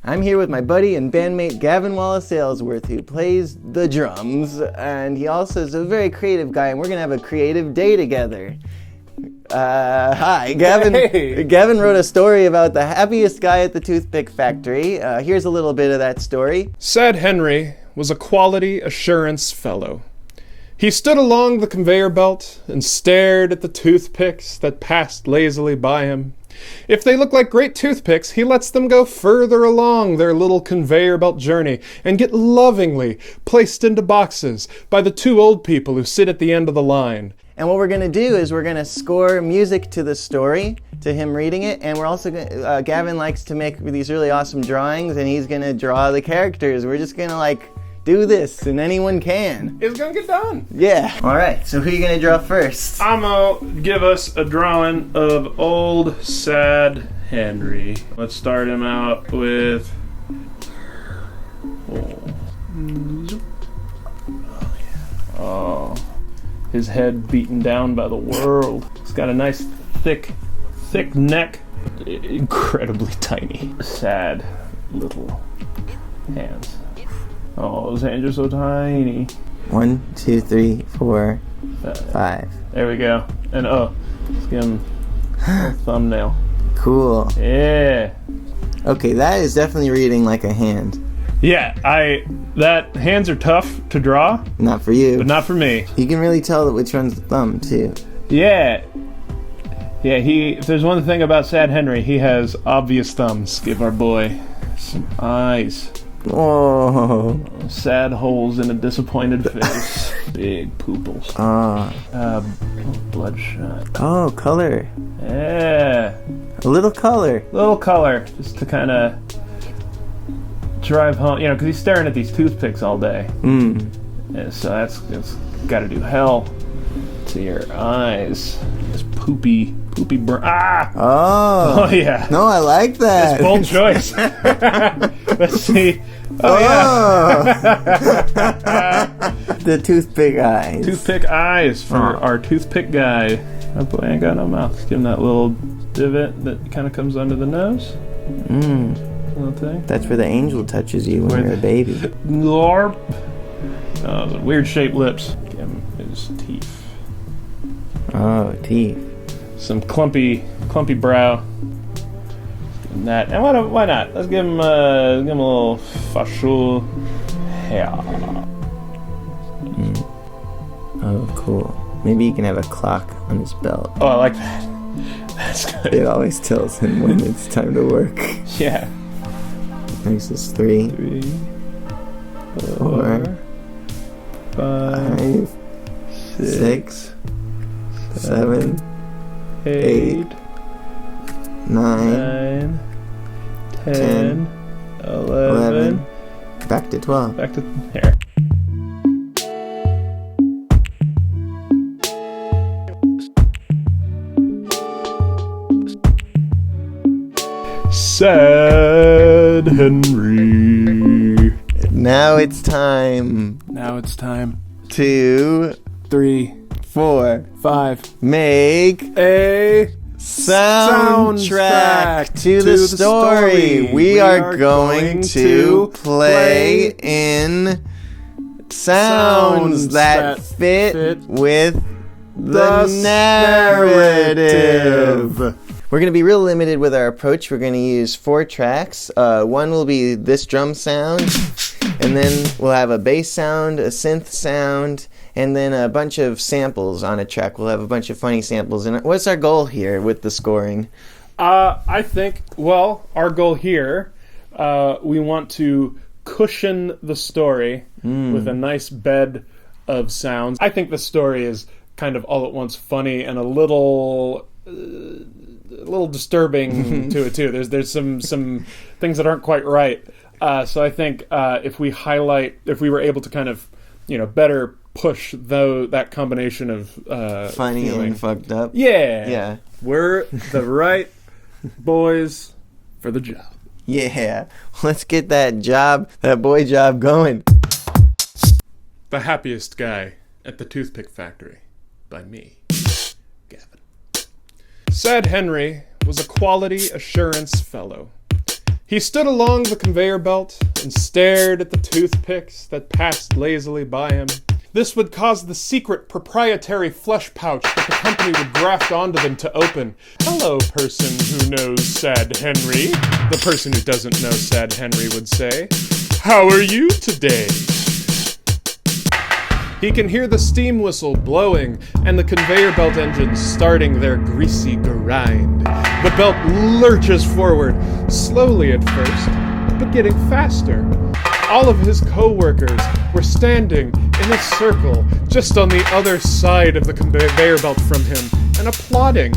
I'm here with my buddy and bandmate Gavin Wallace-Aylesworth, who plays the drums, and he also is a very creative guy, and we're gonna have a creative day together. Hi, Gavin. Hey. Gavin wrote a story about the happiest guy at the toothpick factory. Here's a little bit of that story. Sad Henry was a quality assurance fellow. He stood along the conveyor belt and stared at the toothpicks that passed lazily by him. If they look like great toothpicks, he lets them go further along their little conveyor belt journey and get lovingly placed into boxes by the two old people who sit at the end of the line. And what we're gonna do is we're gonna score music to the story, to him reading it, and we're also gonna, Gavin likes to make these really awesome drawings, and he's gonna draw the characters. We're just gonna do this, and anyone can. It's gonna get done. Yeah. All right, so who are you gonna draw first? I'm gonna give us a drawing of old sad Henry. Let's start him out with... Oh, his head beaten down by the world. He's got a nice thick neck, incredibly tiny, sad little hands. Oh, those hands are so tiny. 1, 2, 3, 4, 5. There we go. And let's give him a thumbnail. Cool. Yeah. Okay, that is definitely reading like a hand. Yeah, that hands are tough to draw, Not for you. but not for me. You can really tell which one's the thumb, too. Yeah. Yeah, if there's one thing about Sad Henry, he has obvious thumbs. Give our boy some eyes. Whoa. Sad holes in a disappointed face. Big pooples. Bloodshot. Oh, color. Yeah. A little color. Little color, just to kind of drive home, because he's staring at these toothpicks all day. And so that's got to do hell to your eyes. This poopy burn. Ah! Oh. Oh, yeah. No, I like that. It's bold choice. Let's see. Oh, yeah. The toothpick eyes. Toothpick eyes for our toothpick guy. Oh, boy, I ain't got no mouth. Let's give him that little divot that kind of comes under the nose. Little thing. That's where the angel touches you when you're a baby. Glorp. Oh, those weird shaped lips. Give him his teeth. Oh, teeth. Some clumpy brow. Give him that. And why not? Let's give him a little facial hair. Oh, cool. Maybe you can have a clock on his belt. Oh, I like that. That's good. It always tells him when it's time to work. Yeah. Next is 3, 4, 5, 6, 7, 8, 9, 10, 11. Back to 12. Back to hair. Sad Henry. Now it's time to 3, 4, 5. make A soundtrack to the story. We are going to play in sounds that fit with the narrative. We're going to be real limited with our approach. We're going to use 4 tracks. One will be this drum sound, and then we'll have a bass sound, a synth sound, and then a bunch of samples on a track. We'll have a bunch of funny samples. And what's our goal here with the scoring? I think, our goal here, we want to cushion the story with a nice bed of sounds. I think the story is kind of all at once funny and a little disturbing to it too. There's some things that aren't quite right. So I think if we were able to kind of better push that combination of Funny feeling. and fucked up. Yeah. We're the right boys for the job. Yeah. Let's get that boy job going. The Happiest Guy at the Toothpick Factory by me, Gavin. Sad Henry was a quality assurance fellow. He stood along the conveyor belt and stared at the toothpicks that passed lazily by him. This would cause the secret proprietary flesh pouch that the company would graft onto them to open. Hello, person who knows Sad Henry, the person who doesn't know Sad Henry would say. How are you today? He can hear the steam whistle blowing and the conveyor belt engines starting their greasy grind. The belt lurches forward, slowly at first, but getting faster. All of his co-workers were standing in a circle just on the other side of the conveyor belt from him and applauding.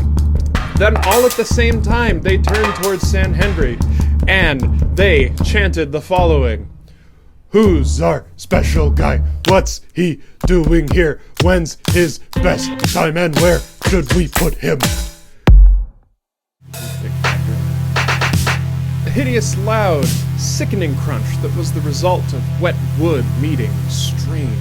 Then all at the same time they turned towards San Henry and they chanted the following. Who's our special guy? What's he doing here? When's his best time and where should we put him? A hideous, loud, sickening crunch that was the result of wet wood meeting strange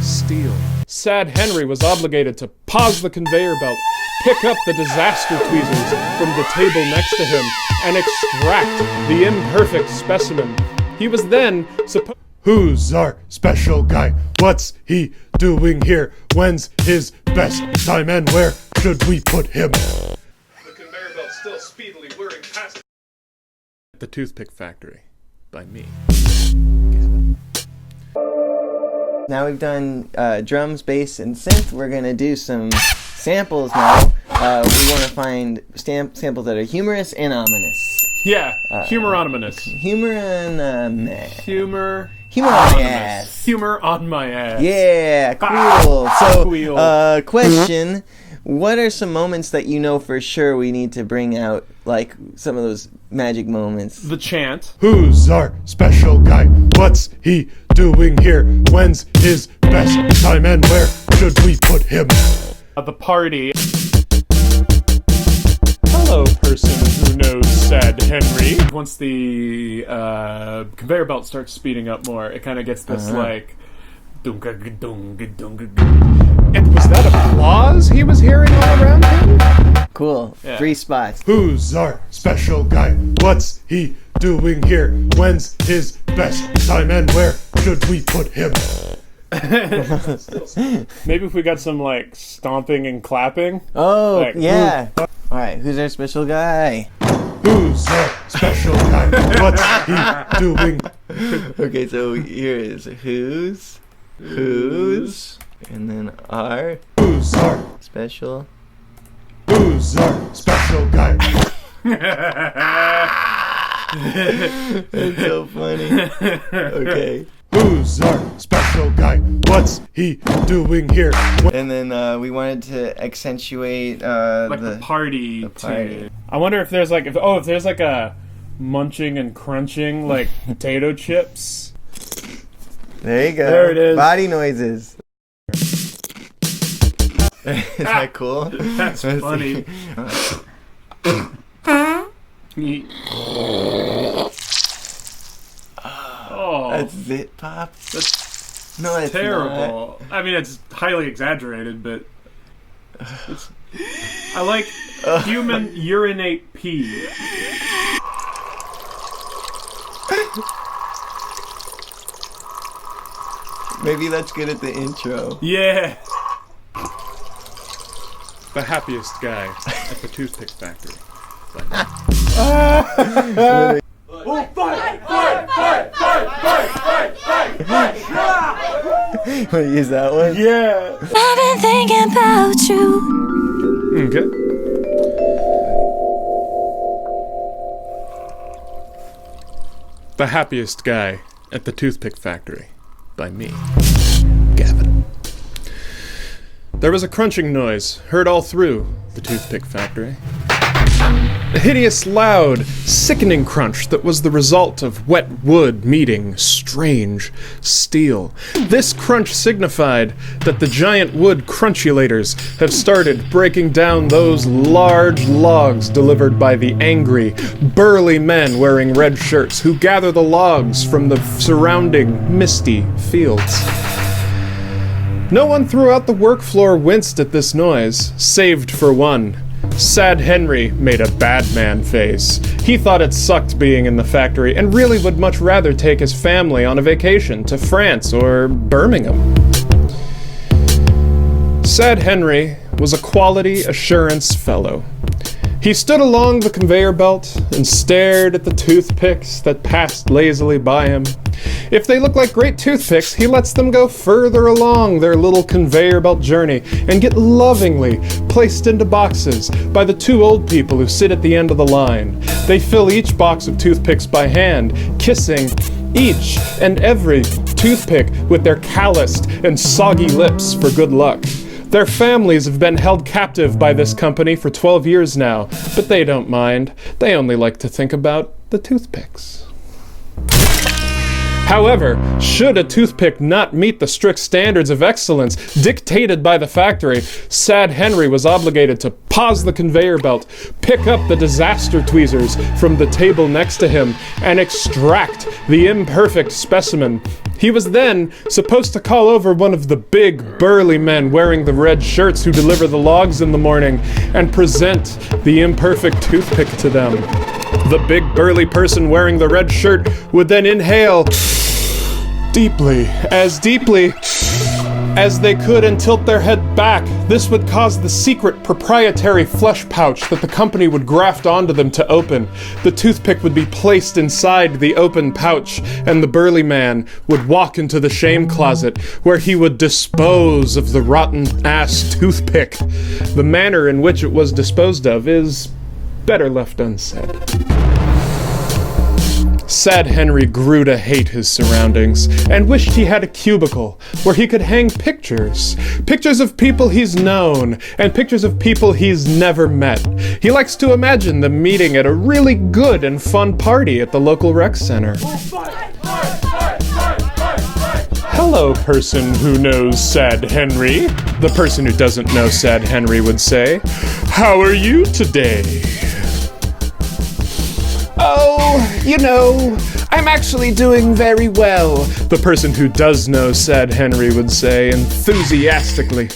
steel. Sad Henry was obligated to pause the conveyor belt, pick up the disaster tweezers from the table next to him, and extract the imperfect specimen. He was then supposed... Who's our special guy? What's he doing here? When's his best time and where should we put him? The conveyor belt still speedily whirring past the Toothpick Factory by me. Gavin. Now we've done drums, bass, and synth. We're going to do some samples now. We want to find samples that are humorous and ominous. Yeah, humor-ominous. Humor and Humor... Humor on my ass. Humor on my ass. Yeah, cool. So, Cool. question. What are some moments that you know for sure we need to bring out, like some of those magic moments? The chant. Who's our special guy? What's he doing here? When's his best time and where should we put him? At the party. Hello, person who knows Sad Henry. Once the conveyor belt starts speeding up more, it kind of gets this like... And was that applause he was hearing all around him? Cool. Yeah. 3 spots. Who's our special guy? What's he doing here? When's his best time and where should we put him? Maybe if we got some like stomping and clapping. Oh, Like, yeah. All right, who's our special guy? Who's our special guy? What's he doing? Okay, so here is who's, and then our Who's our special. Who's our special guy? That's so funny. Okay. Who's our special guy? What's he doing here? And then we wanted to accentuate Like the party. the party. tune. I wonder if there's like if there's like a munching and crunching like potato chips. There you go. There it is. Body noises. Is that cool? That's Let's funny. see. Oh, That's zit pop. that's No, it's terrible. I mean, it's highly exaggerated, but I like human urinate pee. not. Maybe that's good at the intro. Yeah. The happiest guy at the Toothpick Factory. Want to use that one? Yeah. I've been thinking about you. Okay. The happiest guy at the Toothpick Factory by me, Gavin. There was a crunching noise heard all through the Toothpick Factory. A hideous, loud, sickening crunch that was the result of wet wood meeting strange steel. This crunch signified that the giant wood crunchulators have started breaking down those large logs delivered by the angry, burly men wearing red shirts who gather the logs from the surrounding misty fields. No one throughout the work floor winced at this noise, saved for one. Sad Henry made a bad man face. He thought it sucked being in the factory and really would much rather take his family on a vacation to France or Birmingham. Sad Henry was a quality assurance fellow. He stood along the conveyor belt and stared at the toothpicks that passed lazily by him. If they look like great toothpicks, he lets them go further along their little conveyor belt journey and get lovingly placed into boxes by the two old people who sit at the end of the line. They fill each box of toothpicks by hand, kissing each and every toothpick with their calloused and soggy lips for good luck. Their families have been held captive by this company for 12 years now, but they don't mind. They only like to think about the toothpicks. However, should a toothpick not meet the strict standards of excellence dictated by the factory, Sad Henry was obligated to pause the conveyor belt, pick up the disaster tweezers from the table next to him, and extract the imperfect specimen. He was then supposed to call over one of the big, burly men wearing the red shirts who deliver the logs in the morning and present the imperfect toothpick to them. The big, burly person wearing the red shirt would then inhale deeply as they could and tilt their head back. This would cause the secret proprietary flesh pouch that the company would graft onto them to open. The toothpick would be placed inside the open pouch, and the burly man would walk into the shame closet where he would dispose of the rotten-ass toothpick. The manner in which it was disposed of is better left unsaid. Sad Henry grew to hate his surroundings and wished he had a cubicle where he could hang pictures. Pictures of people he's known and pictures of people he's never met. He likes to imagine them meeting at a really good and fun party at the local rec center. Hello, person who knows Sad Henry. The person who doesn't know Sad Henry would say, "How are you today?" "Oh, you know, I'm actually doing very well," the person who does know Sad Henry would say enthusiastically.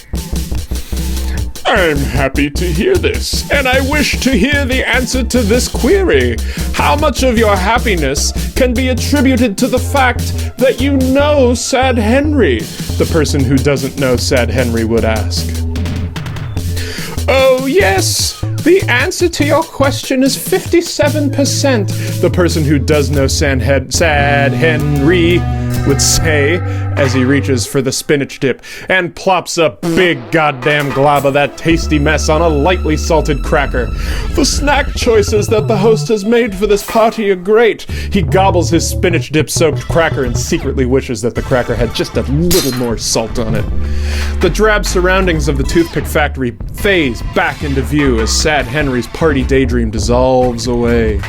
"I'm happy to hear this, and I wish to hear the answer to this query. How much of your happiness can be attributed to the fact that you know Sad Henry?" the person who doesn't know Sad Henry would ask. "Oh, yes. The answer to your question is 57%, the person who does know Sad Henry would say as he reaches for the spinach dip and plops a big goddamn glob of that tasty mess on a lightly salted cracker. "The snack choices that the host has made for this party are great." He gobbles his spinach dip-soaked cracker and secretly wishes that the cracker had just a little more salt on it. The drab surroundings of the toothpick factory phase back into view as Sad Henry's party daydream dissolves away.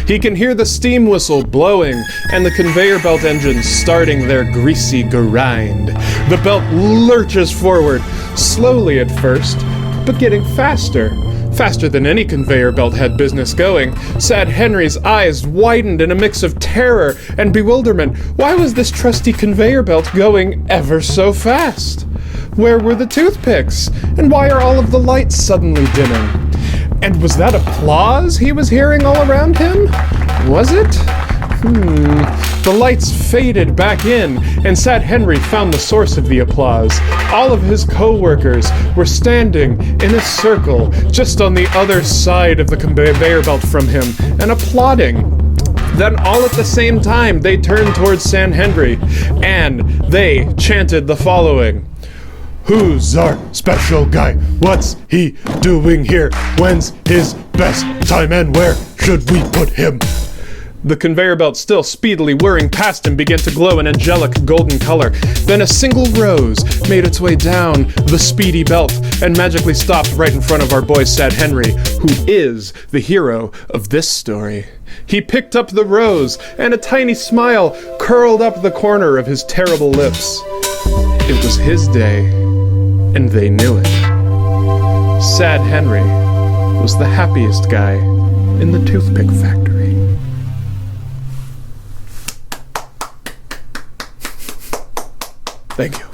He can hear the steam whistle blowing and the conveyor belt engines starting their greasy grind. The belt lurches forward, slowly at first, but getting faster. Faster than any conveyor belt had business going. Sad Henry's eyes widened in a mix of terror and bewilderment. Why was this trusty conveyor belt going ever so fast? Where were the toothpicks? And why are all of the lights suddenly dimming? And was that applause he was hearing all around him? Was it? The lights faded back in, and Sad Henry found the source of the applause. All of his co-workers were standing in a circle just on the other side of the conveyor belt from him and applauding. Then all at the same time, they turned towards Sad Henry, and they chanted the following. Who's our special guy? What's he doing here? When's his best time and where should we put him? The conveyor belt, still speedily whirring past him, began to glow an angelic golden color. Then a single rose made its way down the speedy belt and magically stopped right in front of our boy Sad Henry, who is the hero of this story. He picked up the rose, and a tiny smile curled up the corner of his terrible lips. It was his day, and they knew it. Sad Henry was the happiest guy in the toothpick factory. Thank you.